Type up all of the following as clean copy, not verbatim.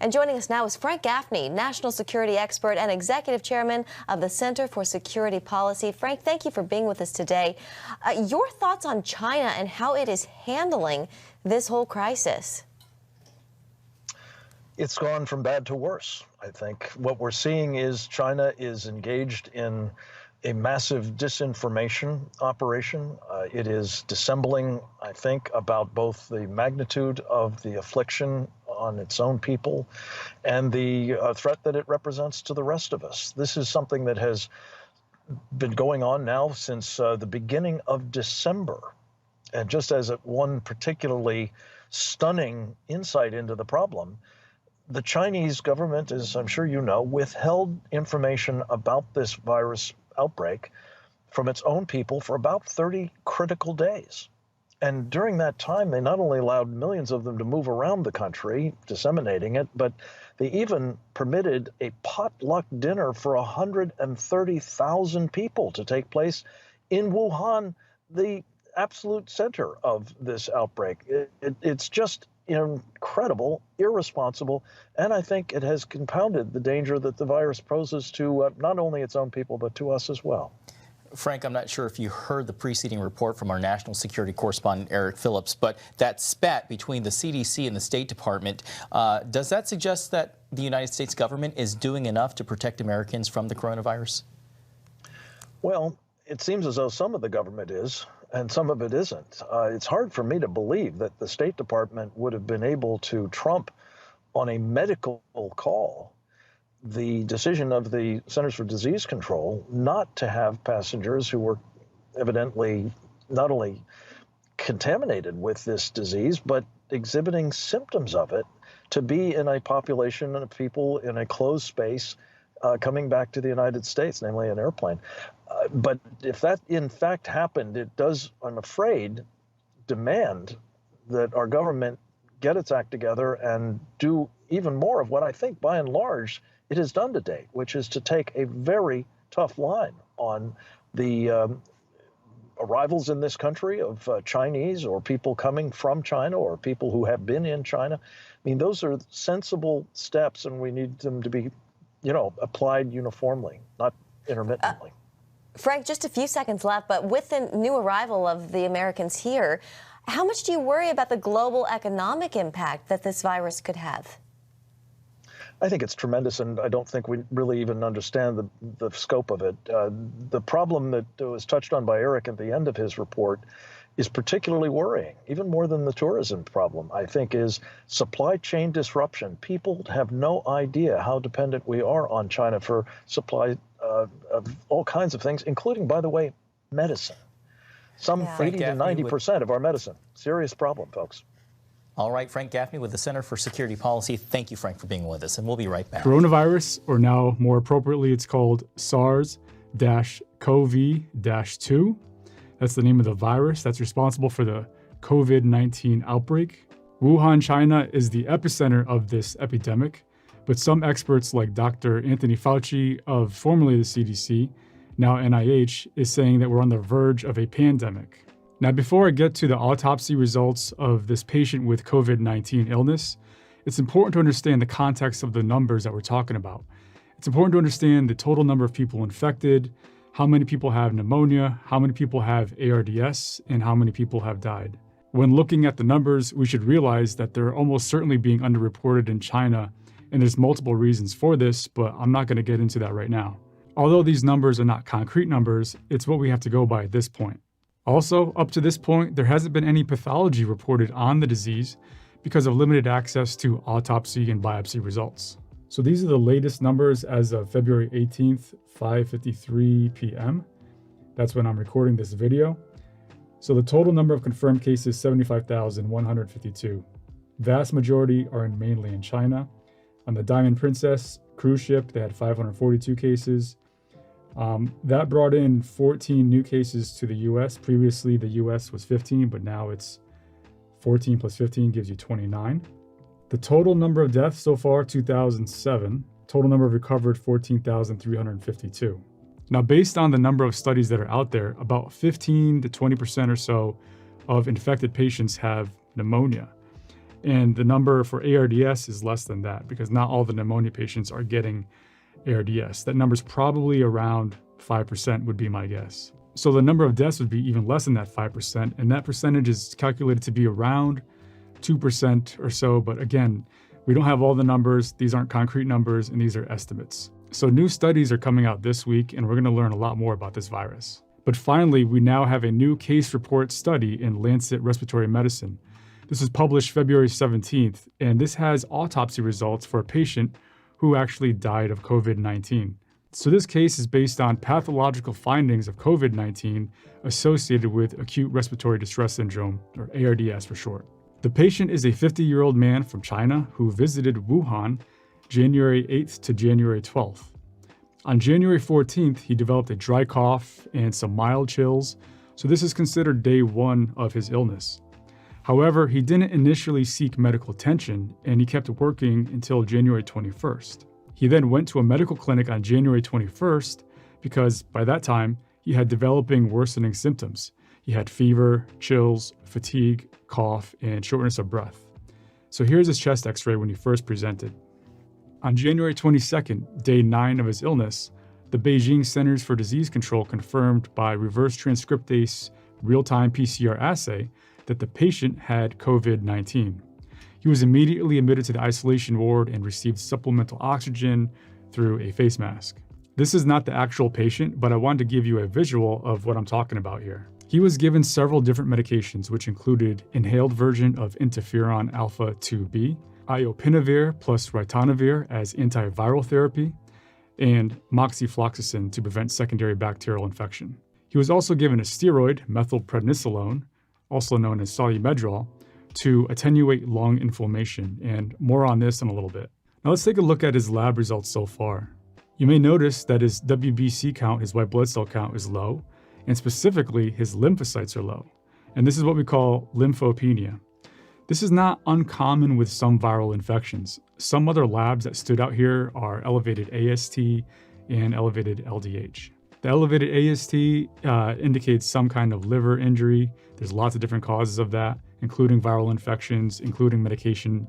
And joining us now is Frank Gaffney, national security expert and executive chairman of the Center for Security Policy. Frank, thank you for being with us today. Your thoughts on China and how it is handling this whole crisis? It's gone from bad to worse. I think what we're seeing is China is engaged in a massive disinformation operation. It is dissembling, I think, about both the magnitude of the affliction on its own people and the threat that it represents to the rest of us. This is something that has been going on now since the beginning of December. And just as one particularly stunning insight into the problem, the Chinese government, as I'm sure you know, withheld information about this virus outbreak from its own people for about 30 critical days. And during that time, they not only allowed millions of them to move around the country, disseminating it, but they even permitted a potluck dinner for 130,000 people to take place in Wuhan, the absolute center of this outbreak. It's just incredible, irresponsible, and I think it has compounded the danger that the virus poses to not only its own people, but to us as well. Frank, I'm not sure if you heard the preceding report from our national security correspondent, Eric Phillips, but that spat between the CDC and the State Department, does that suggest that the United States government is doing enough to protect Americans from the coronavirus? Well, it seems as though some of the government is, and some of it isn't. It's hard for me to believe that the State Department would have been able to trump on a medical call the decision of the Centers for Disease Control not to have passengers who were evidently not only contaminated with this disease, but exhibiting symptoms of it, to be in a population of people in a closed space coming back to the United States, namely an airplane. But if that in fact happened, it does, I'm afraid, demand that our government get its act together and do even more of what I think, by and large, it has done to date, which is to take a very tough line on the arrivals in this country of Chinese or people coming from China or people who have been in China. I mean, those are sensible steps, and we need them to be, applied uniformly, not intermittently. Frank, just a few seconds left, but with the new arrival of the Americans here, how much do you worry about the global economic impact that this virus could have? I think it's tremendous, and I don't think we really even understand the scope of it. The problem that was touched on by Eric at the end of his report is particularly worrying, even more than the tourism problem, I think, is supply chain disruption. People have no idea how dependent we are on China for supply of all kinds of things, including, by the way, medicine. Some 80 to 90% of our medicine. Serious problem, folks. All right, Frank Gaffney with the Center for Security Policy. Thank you, Frank, for being with us, and we'll be right back. Coronavirus, or now more appropriately, it's called SARS-CoV-2. That's the name of the virus that's responsible for the COVID-19 outbreak. Wuhan, China is the epicenter of this epidemic, but some experts like Dr. Anthony Fauci of formerly the CDC, now NIH, is saying that we're on the verge of a pandemic. Now, before I get to the autopsy results of this patient with COVID-19 illness, it's important to understand the context of the numbers that we're talking about. It's important to understand the total number of people infected, how many people have pneumonia, how many people have ARDS, and how many people have died. When looking at the numbers, we should realize that they're almost certainly being underreported in China, and there's multiple reasons for this, but I'm not going to get into that right now. Although these numbers are not concrete numbers, it's what we have to go by at this point. Also, up to this point, there hasn't been any pathology reported on the disease because of limited access to autopsy and biopsy results. So these are the latest numbers as of February 18th, 5:53 p.m. That's when I'm recording this video. So the total number of confirmed cases, 75,152. Vast majority are mainly in China. On the Diamond Princess cruise ship, they had 542 cases. That brought in 14 new cases to the U.S. Previously, the U.S. was 15, but now it's 14 plus 15 gives you 29. The total number of deaths so far, 2,007. Total number of recovered, 14,352. Now, based on the number of studies that are out there, about 15 to 20% or so of infected patients have pneumonia. And the number for ARDS is less than that because not all the pneumonia patients are getting ARDS. That number is probably around 5% would be my guess. So the number of deaths would be even less than that 5%, and that percentage is calculated to be around 2% or so. But again, we don't have all the numbers. These aren't concrete numbers, and these are estimates. So new studies are coming out this week, and we're going to learn a lot more about this virus. But finally, we now have a new case report study in Lancet Respiratory Medicine. This was published February 17th, and this has autopsy results for a patient who actually died of COVID-19. So this case is based on pathological findings of COVID-19 associated with acute respiratory distress syndrome, or ARDS for short. The patient is a 50-year-old man from China who visited Wuhan January 8th to January 12th. On January 14th, he developed a dry cough and some mild chills, so this is considered day 1 of his illness. However, he didn't initially seek medical attention, and he kept working until January 21st. He then went to a medical clinic on January 21st because by that time, he had developing worsening symptoms. He had fever, chills, fatigue, cough, and shortness of breath. So here's his chest x-ray when he first presented. On January 22nd, day 9 of his illness, the Beijing Centers for Disease Control confirmed by reverse transcriptase real-time PCR assay that the patient had COVID-19. He was immediately admitted to the isolation ward and received supplemental oxygen through a face mask. This is not the actual patient, but I wanted to give you a visual of what I'm talking about here. He was given several different medications, which included inhaled version of interferon alpha 2b, iopinavir plus ritonavir as antiviral therapy, and moxifloxacin to prevent secondary bacterial infection. He was also given a steroid, methylprednisolone, also known as solumedrol, to attenuate lung inflammation, and more on this in a little bit. Now let's take a look at his lab results so far. You may notice that his WBC count, his white blood cell count, is low, and specifically his lymphocytes are low. And this is what we call lymphopenia. This is not uncommon with some viral infections. Some other labs that stood out here are elevated AST and elevated LDH. The elevated AST indicates some kind of liver injury. There's lots of different causes of that, including viral infections, including medication.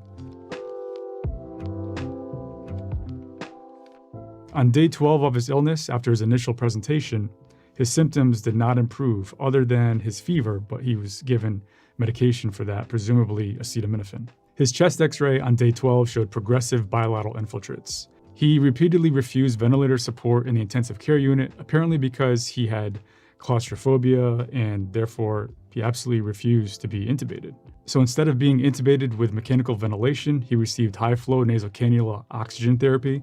On day 12 of his illness, after his initial presentation, his symptoms did not improve other than his fever, but he was given medication for that, presumably acetaminophen. His chest x-ray on day 12 showed progressive bilateral infiltrates. He repeatedly refused ventilator support in the intensive care unit, apparently because he had claustrophobia and therefore he absolutely refused to be intubated. So instead of being intubated with mechanical ventilation, he received high-flow nasal cannula oxygen therapy.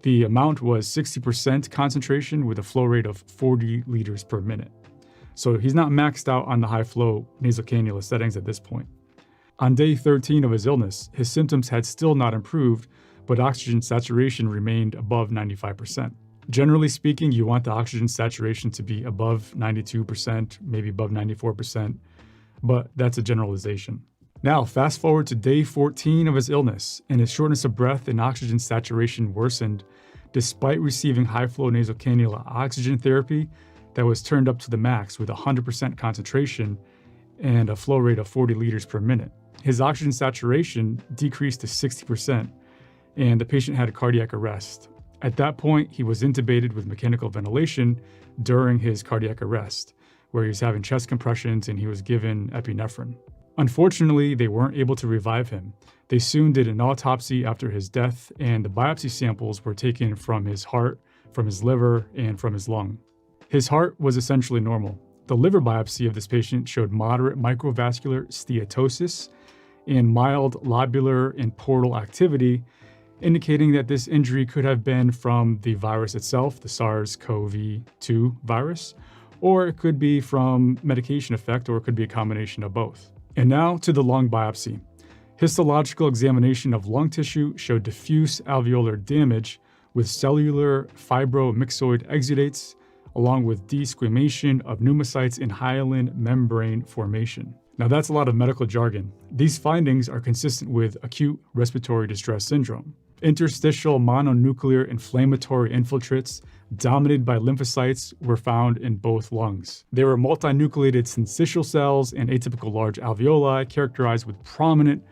The amount was 60% concentration with a flow rate of 40 liters per minute. So he's not maxed out on the high-flow nasal cannula settings at this point. On day 13 of his illness, his symptoms had still not improved, but oxygen saturation remained above 95%. Generally speaking, you want the oxygen saturation to be above 92%, maybe above 94%, but that's a generalization. Now, fast forward to day 14 of his illness, and his shortness of breath and oxygen saturation worsened despite receiving high-flow nasal cannula oxygen therapy that was turned up to the max with 100% concentration and a flow rate of 40 liters per minute. His oxygen saturation decreased to 60%, and the patient had a cardiac arrest. At that point, he was intubated with mechanical ventilation during his cardiac arrest, where he was having chest compressions and he was given epinephrine. Unfortunately, they weren't able to revive him. They soon did an autopsy after his death, and the biopsy samples were taken from his heart, from his liver, and from his lung. His heart was essentially normal. The liver biopsy of this patient showed moderate microvascular steatosis and mild lobular and portal activity, indicating that this injury could have been from the virus itself, the SARS-CoV-2 virus, or it could be from medication effect, or it could be a combination of both. And now to the lung biopsy. Histological examination of lung tissue showed diffuse alveolar damage with cellular fibromyxoid exudates, along with desquamation of pneumocytes and hyaline membrane formation. Now that's a lot of medical jargon. These findings are consistent with acute respiratory distress syndrome. Interstitial mononuclear inflammatory infiltrates dominated by lymphocytes were found in both lungs. There were multinucleated syncytial cells and atypical large alveoli characterized with prominent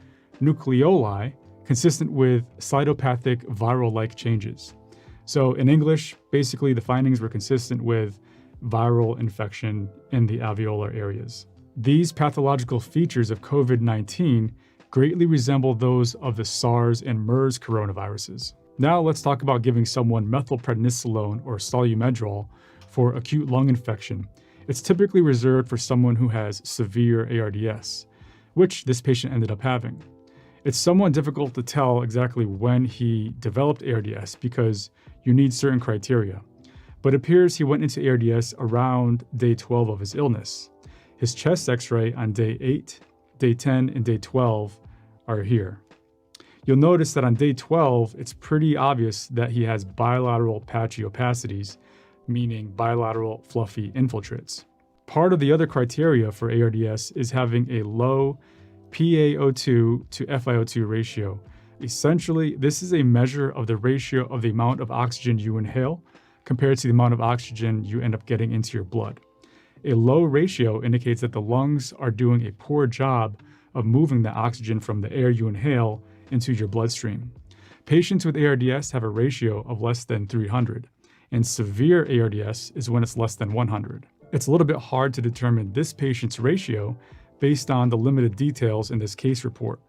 nucleoli consistent with cytopathic viral-like changes. So in English, basically the findings were consistent with viral infection in the alveolar areas. These pathological features of COVID-19 greatly resemble those of the SARS and MERS coronaviruses. Now let's talk about giving someone methylprednisolone or solumedrol for acute lung infection. It's typically reserved for someone who has severe ARDS, which this patient ended up having. It's somewhat difficult to tell exactly when he developed ARDS because you need certain criteria, but it appears he went into ARDS around day 12 of his illness. His chest x-ray on day 8, day 10, and day 12 are here. You'll notice that on day 12, it's pretty obvious that he has bilateral patchy opacities, meaning bilateral fluffy infiltrates. Part of the other criteria for ARDS is having a low PaO2 to FiO2 ratio. Essentially, this is a measure of the ratio of the amount of oxygen you inhale compared to the amount of oxygen you end up getting into your blood. A low ratio indicates that the lungs are doing a poor job of moving the oxygen from the air you inhale into your bloodstream. Patients with ARDS have a ratio of less than 300, and severe ARDS is when it's less than 100. It's a little bit hard to determine this patient's ratio based on the limited details in this case report,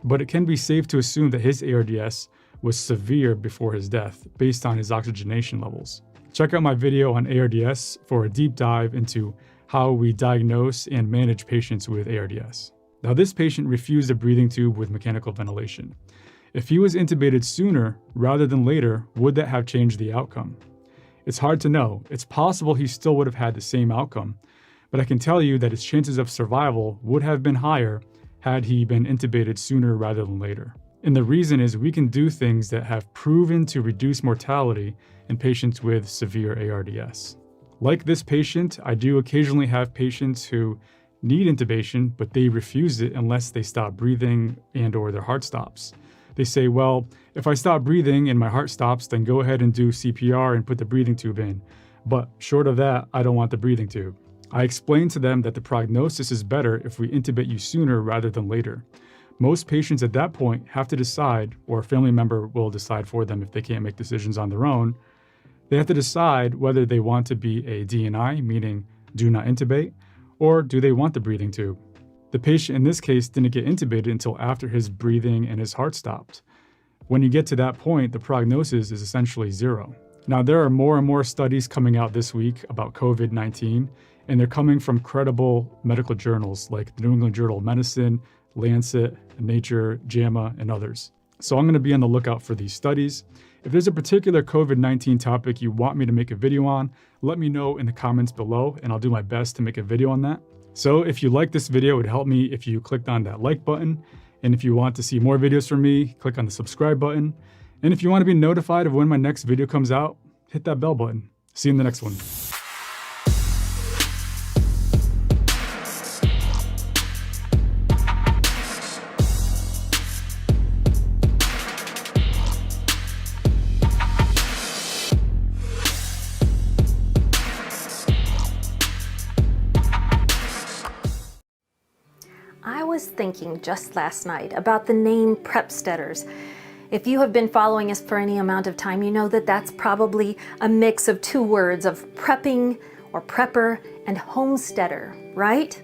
but it can be safe to assume that his ARDS was severe before his death based on his oxygenation levels. Check out my video on ARDS for a deep dive into how we diagnose and manage patients with ARDS. Now, this patient refused a breathing tube with mechanical ventilation. If he was intubated sooner rather than later, would that have changed the outcome? It's hard to know. It's possible he still would have had the same outcome, but I can tell you that his chances of survival would have been higher had he been intubated sooner rather than later. And the reason is we can do things that have proven to reduce mortality in patients with severe ARDS. Like this patient, I do occasionally have patients who need intubation, but they refuse it unless they stop breathing and/or their heart stops. They say, well, if I stop breathing and my heart stops, then go ahead and do CPR and put the breathing tube in. But short of that, I don't want the breathing tube. I explain to them that the prognosis is better if we intubate you sooner rather than later. Most patients at that point have to decide, or a family member will decide for them if they can't make decisions on their own. They have to decide whether they want to be a DNI, meaning do not intubate, or do they want the breathing tube? The patient in this case didn't get intubated until after his breathing and his heart stopped. When you get to that point, the prognosis is essentially zero. Now, there are more and more studies coming out this week about COVID-19, and they're coming from credible medical journals like the New England Journal of Medicine, Lancet, Nature, JAMA, and others. So I'm going to be on the lookout for these studies. If there's a particular COVID-19 topic you want me to make a video on, let me know in the comments below, and I'll do my best to make a video on that. So if you like this video, it would help me if you clicked on that like button. And if you want to see more videos from me, click on the subscribe button. And if you want to be notified of when my next video comes out, hit that bell button. See you in the next one. I was thinking just last night about the name Prepsteaders. If you have been following us for any amount of time, you know that that's probably a mix of two words of prepping or prepper and homesteader, right?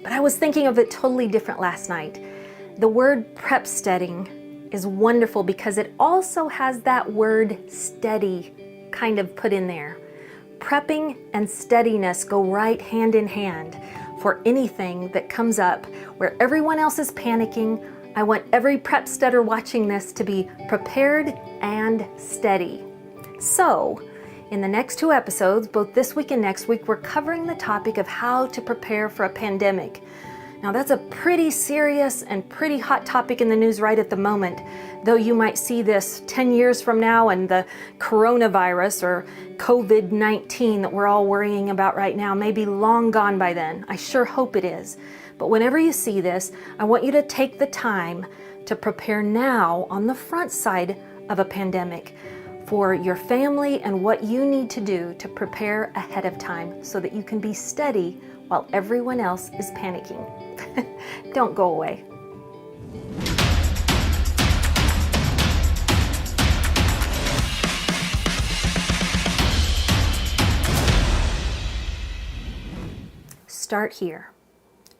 But I was thinking of it totally different last night. The word prepsteading is wonderful because it also has that word steady kind of put in there. Prepping and steadiness go right hand in hand. For anything that comes up where everyone else is panicking, I want every Prepsteader watching this to be prepared and steady. So, in the next two episodes, both this week and next week, we're covering the topic of how to prepare for a pandemic. Now, that's a pretty serious and pretty hot topic in the news right at the moment, though you might see this 10 years from now and the coronavirus or COVID-19 that we're all worrying about right now may be long gone by then. I sure hope it is. But whenever you see this, I want you to take the time to prepare now on the front side of a pandemic for your family and what you need to do to prepare ahead of time so that you can be steady while everyone else is panicking. Don't go away. start here.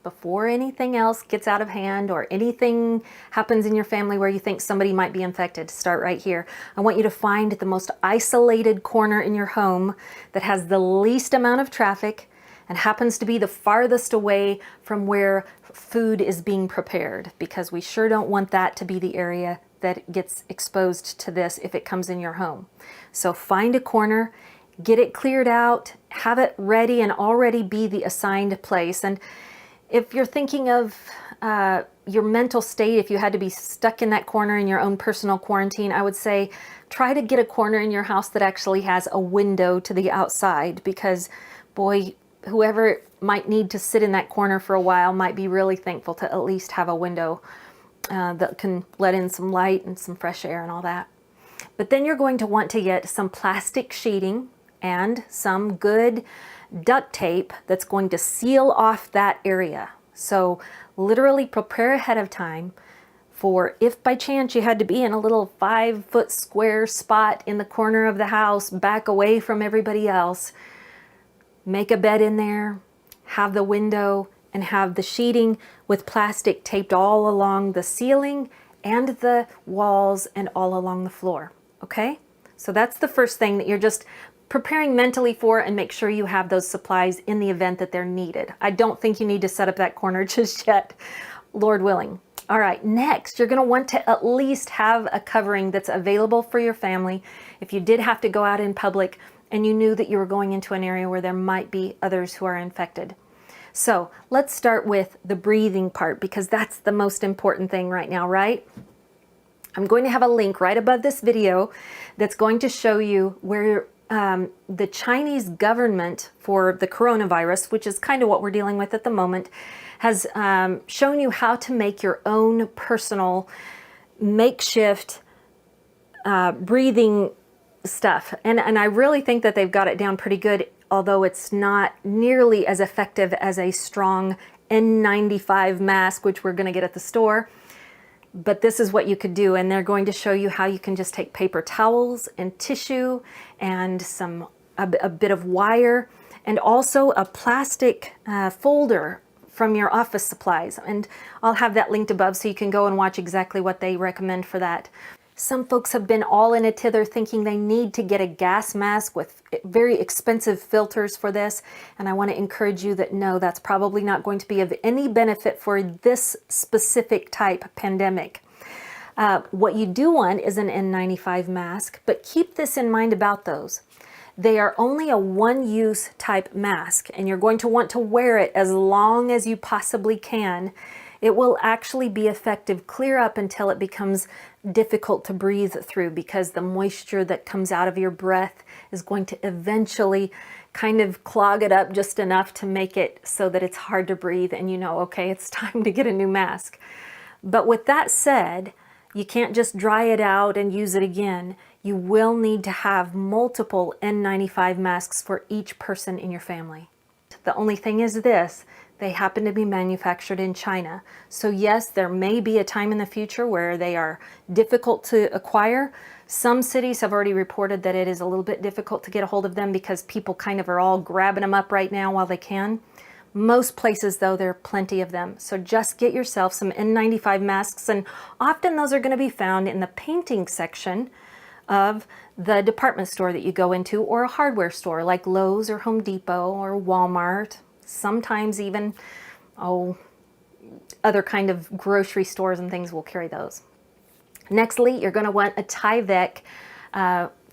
Before anything else gets out of hand or anything happens in your family where you think somebody might be infected, start right here. I want you to find the most isolated corner in your home that has the least amount of traffic and happens to be the farthest away from where food is being prepared, because we sure don't want that to be the area that gets exposed to this if it comes in your home. So find a corner, get it cleared out, have it ready and already be the assigned place. And if you're thinking of your mental state, if you had to be stuck in that corner in your own personal quarantine, I would say try to get a corner in your house that actually has a window to the outside, because boy, whoever might need to sit in that corner for a while might be really thankful to at least have a window that can let in some light and some fresh air and all that. But then you're going to want to get some plastic sheeting and some good duct tape that's going to seal off that area. So literally prepare ahead of time for if by chance you had to be in a little 5-foot square spot in the corner of the house back away from everybody else. Make a bed in there, have the window, and have the sheeting with plastic taped all along the ceiling and the walls and all along the floor. Okay? So that's the first thing that you're just preparing mentally for, and make sure you have those supplies in the event that they're needed. I don't think you need to set up that corner just yet, Lord willing. All right, next, you're going to want to at least have a covering that's available for your family if you did have to go out in public and you knew that you were going into an area where there might be others who are infected. So let's start with the breathing part, because that's the most important thing right now, right? I'm going to have a link right above this video that's going to show you where the Chinese government for the coronavirus, which is kind of what we're dealing with at the moment, has shown you how to make your own personal makeshift breathing stuff. And I really think that they've got it down pretty good, although it's not nearly as effective as a strong N95 mask, which we're going to get at the store. But this is what you could do, and they're going to show you how you can just take paper towels and tissue and a bit of wire, and also a plastic folder from your office supplies. And I'll have that linked above so you can go and watch exactly what they recommend for that. Some folks have been all in a tither thinking they need to get a gas mask with very expensive filters for this. And I want to encourage you that no, that's probably not going to be of any benefit for this specific type of pandemic. What you do want is an N95 mask, but keep this in mind about those. They are only a one-use type mask, and you're going to want to wear it as long as you possibly can. It will actually be effective clear up until it becomes difficult to breathe through, because the moisture that comes out of your breath is going to eventually kind of clog it up just enough to make it so that it's hard to breathe, and you know, okay, it's time to get a new mask. But with that said, you can't just dry it out and use it again. You will need to have multiple N95 masks for each person in your family. The only thing is this: they happen to be manufactured in China. So yes, there may be a time in the future where they are difficult to acquire. Some cities have already reported that it is a little bit difficult to get a hold of them because people kind of are all grabbing them up right now while they can. Most places, though, there are plenty of them. So just get yourself some N95 masks, and often those are going to be found in the painting section of the department store that you go into, or a hardware store like Lowe's or Home Depot or Walmart. Sometimes even, other kind of grocery stores and things will carry those. Nextly, you're going to want a Tyvek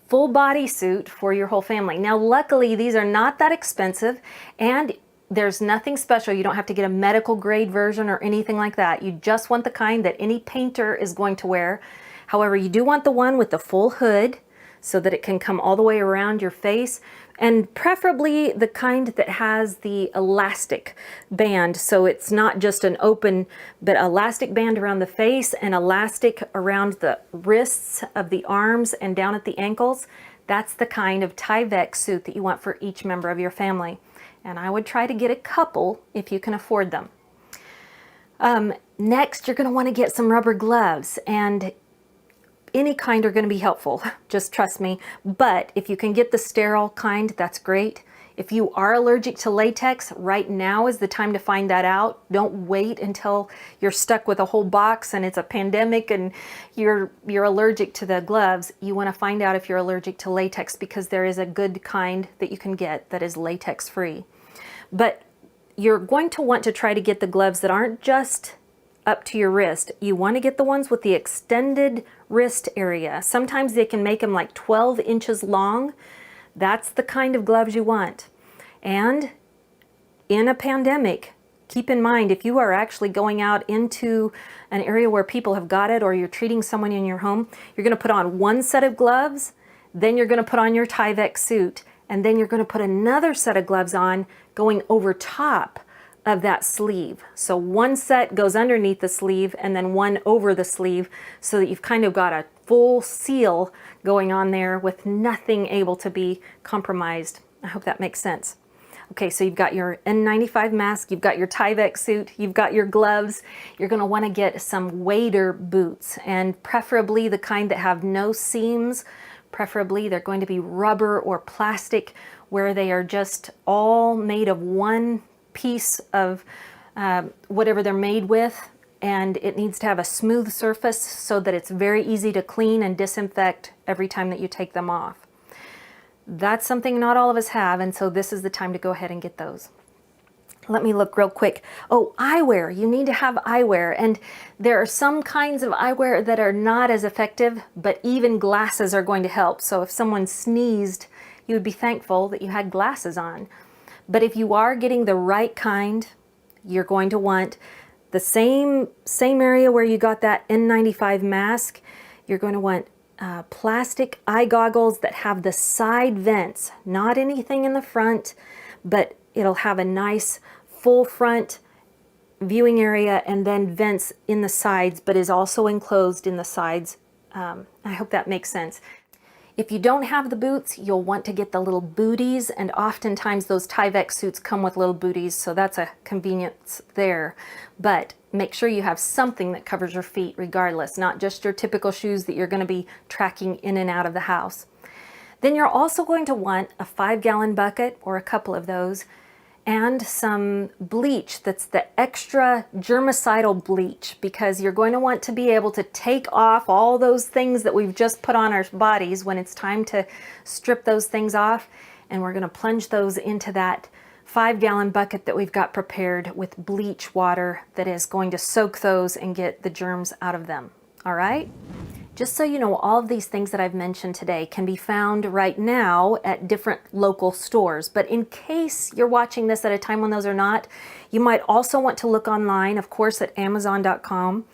full body suit for your whole family. Now, luckily, these are not that expensive, and there's nothing special. You don't have to get a medical grade version or anything like that. You just want the kind that any painter is going to wear. However, you do want the one with the full hood so that it can come all the way around your face, and preferably the kind that has the elastic band, so it's not just an open, but elastic band around the face and elastic around the wrists of the arms and down at the ankles. That's the kind of Tyvek suit that you want for each member of your family. And I would try to get a couple if you can afford them. Next, you're going to want to get some rubber gloves, and any kind are going to be helpful, just trust me. But if you can get the sterile kind, that's great. If you are allergic to latex, right now is the time to find that out. Don't wait until you're stuck with a whole box and it's a pandemic and you're allergic to the gloves. You want to find out if you're allergic to latex, because there is a good kind that you can get that is latex free. But you're going to want to try to get the gloves that aren't just up to your wrist. You want to get the ones with the extended wrist area. Sometimes they can make them like 12 inches long. That's the kind of gloves you want. And in a pandemic, keep in mind, if you are actually going out into an area where people have got it, or you're treating someone in your home, you're going to put on one set of gloves, then you're going to put on your Tyvek suit, and then you're going to put another set of gloves on going over top of that sleeve. So one set goes underneath the sleeve and then one over the sleeve, so that you've kind of got a full seal going on there with nothing able to be compromised. I hope that makes sense. Okay, so you've got your N95 mask, you've got your Tyvek suit, you've got your gloves. You're going to want to get some wader boots, and preferably the kind that have no seams. Preferably they're going to be rubber or plastic, where they are just all made of one piece of whatever they're made with, and it needs to have a smooth surface so that it's very easy to clean and disinfect every time that you take them off. That's something not all of us have, and so this is the time to go ahead and get those. Let me look real quick. Oh, eyewear. You need to have eyewear, and there are some kinds of eyewear that are not as effective, but even glasses are going to help. So if someone sneezed, you would be thankful that you had glasses on. But if you are getting the right kind, you're going to want the same area where you got that N95 mask. You're going to want plastic eye goggles that have the side vents, not anything in the front, but it'll have a nice full front viewing area and then vents in the sides, but is also enclosed in the sides. I hope that makes sense. If you don't have the boots, you'll want to get the little booties, and oftentimes those Tyvek suits come with little booties, so that's a convenience there. But make sure you have something that covers your feet regardless, not just your typical shoes that you're going to be tracking in and out of the house. Then you're also going to want a 5-gallon bucket, or a couple of those, and some bleach that's the extra germicidal bleach, because you're going to want to be able to take off all those things that we've just put on our bodies when it's time to strip those things off. And we're going to plunge those into that 5-gallon bucket that we've got prepared with bleach water that is going to soak those and get the germs out of them. All right? Just so you know, all of these things that I've mentioned today can be found right now at different local stores. But in case you're watching this at a time when those are not, you might also want to look online, of course, at Amazon.com.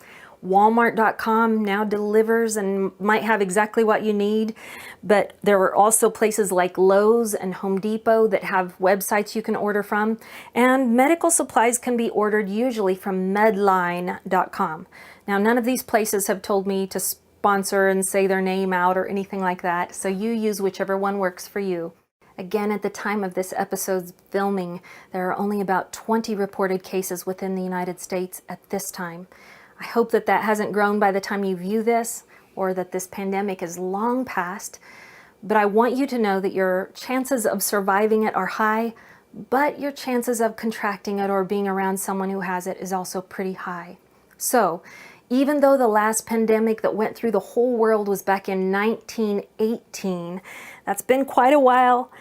Walmart.com now delivers and might have exactly what you need. But there are also places like Lowe's and Home Depot that have websites you can order from. And medical supplies can be ordered usually from Medline.com. Now, none of these places have told me to sponsor and say their name out or anything like that, so you use whichever one works for you. Again, at the time of this episode's filming, there are only about 20 reported cases within the United States at this time. I hope that that hasn't grown by the time you view this, or that this pandemic is long past, but I want you to know that your chances of surviving it are high, but your chances of contracting it or being around someone who has it is also pretty high. So, even though the last pandemic that went through the whole world was back in 1918, that's been quite a while.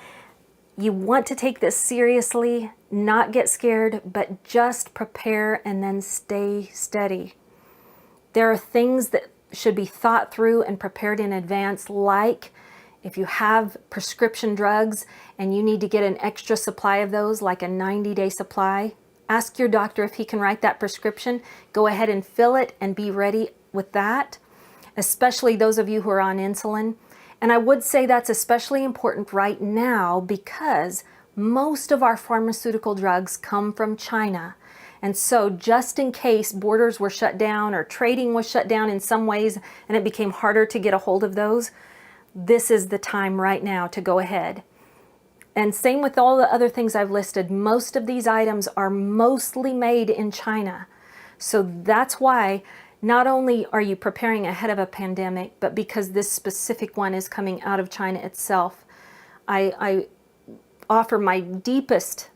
You want to take this seriously, not get scared, but just prepare and then stay steady. There are things that should be thought through and prepared in advance, like if you have prescription drugs and you need to get an extra supply of those, like a 90-day supply, ask your doctor if he can write that prescription. Go ahead and fill it and be ready with that, especially those of you who are on insulin. And I would say that's especially important right now because most of our pharmaceutical drugs come from China. And so just in case borders were shut down or trading was shut down in some ways and it became harder to get a hold of those, this is the time right now to go ahead. And same with all the other things I've listed. Most of these items are mostly made in China. So that's why not only are you preparing ahead of a pandemic, but because this specific one is coming out of China itself, I offer my deepest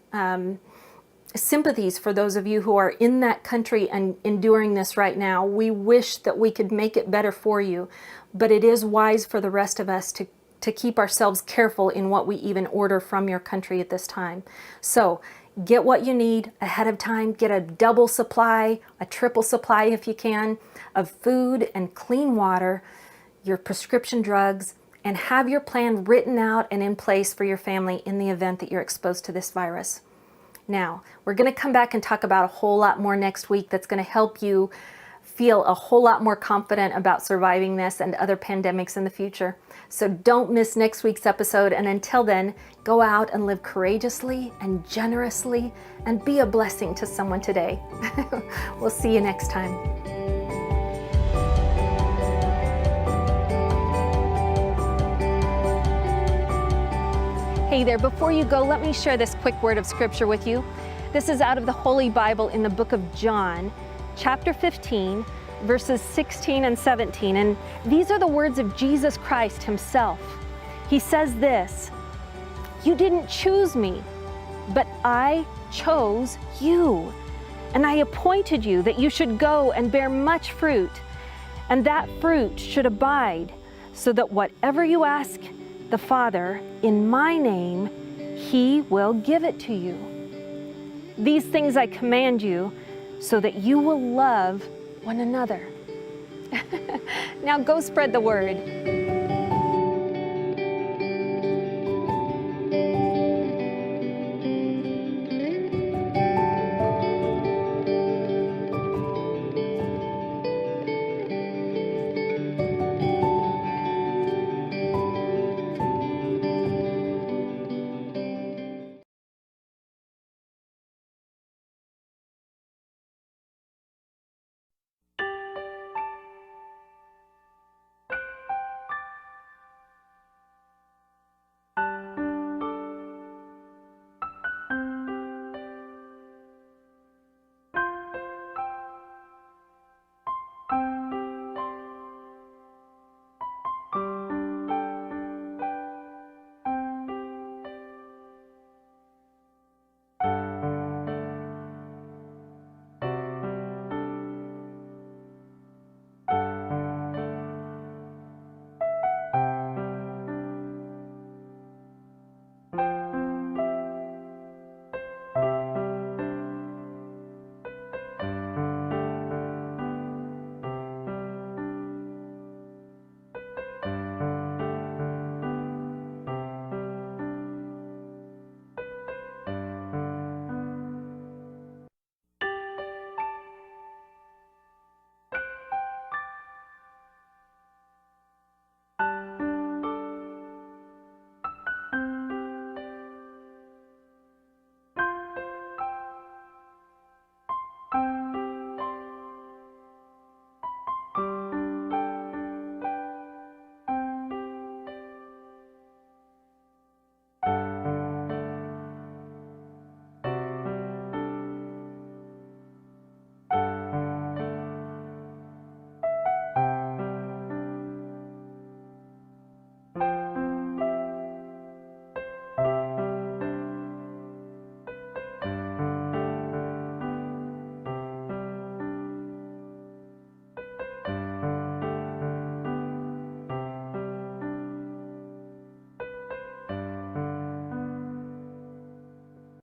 sympathies for those of you who are in that country and enduring this right now. We wish that we could make it better for you, but it is wise for the rest of us to keep ourselves careful in what we even order from your country at this time. So get what you need ahead of time. Get a double supply, a triple supply if you can, of food and clean water, your prescription drugs, and have your plan written out and in place for your family in the event that you're exposed to this virus. Now, we're going to come back and talk about a whole lot more next week that's going to help you feel a whole lot more confident about surviving this and other pandemics in the future. So don't miss next week's episode, and until then, go out and live courageously and generously and be a blessing to someone today. We'll see you next time. Hey there, before you go, let me share this quick word of scripture with you. This is out of the Holy Bible in the book of John, chapter 15, verses 16 and 17. And these are the words of Jesus Christ himself. He says this, "You didn't choose me, but I chose you. And I appointed you that you should go and bear much fruit, and that fruit should abide, so that whatever you ask the Father in my name, he will give it to you. These things I command you, so that you will love one another." Now go spread the word.